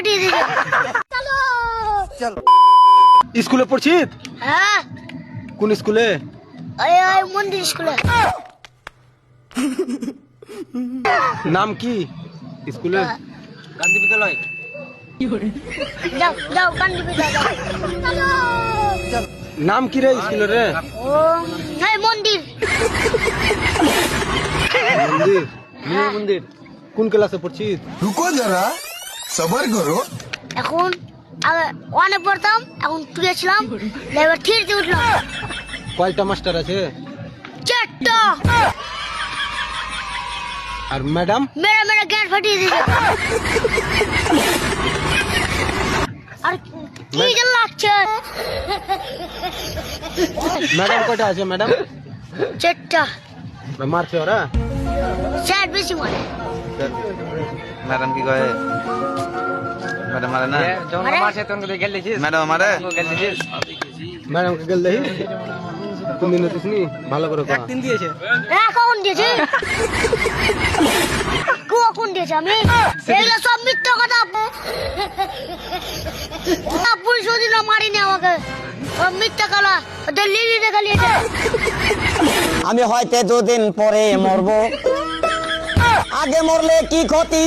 ফাটিয়ে দিয়েছে। চলো চল স্কুলে পড়ছিস? হ্যাঁ কোন স্কুলে? ওই মন্দির স্কুলে। নাম কি স্কুলে? গান্ধী বিদ্যালয়। যাও যাও কান্দি পিতা যাও। চলো নাম কি রে স্কুলের রে? ও এই মন্দির। মন্দির? মিনি মন্দির। কোন ক্লাসে পড়ছিস? रुको जरा सबर करो। এখন আগে ওয়ানে পড়তাম, এখন তুলেছিলাম, এবার থ্রিতে উঠলাম। কয়টা মাস্টার আছে? 4টা। আর ম্যাডাম? মেরা মেরা জ্ঞান ফাটিয়ে দিয়েছে। আর কি যে লাগছে। ম্যাডাম কয়টা আছে ম্যাডাম? 4টা। মারছে ওরা? স্যার বেশি মানে। ম্যাডাম কি কয়? ম্যাডাম মারে না? যখন মারছে তখন তুই গেল দিছিস? ম্যাডাম মারে? গেল দিছিস? ম্যাডামকে গেল দেখি কোন দিন হতিস নি ভালো করে কয়া। একদিন দিয়েছে। কখন দিয়েছে? কখন দিয়েছে? আমি এগুলো সব মিথ্যা কথা। পুলিশ ওদিন মারিনি আমাকে, সব মিথ্যা কথা। ওদের লিলি দেখালিয়েছে। আমি হয়তো 2 দিন পরে মরবো, আগে মরলে কি ক্ষতি।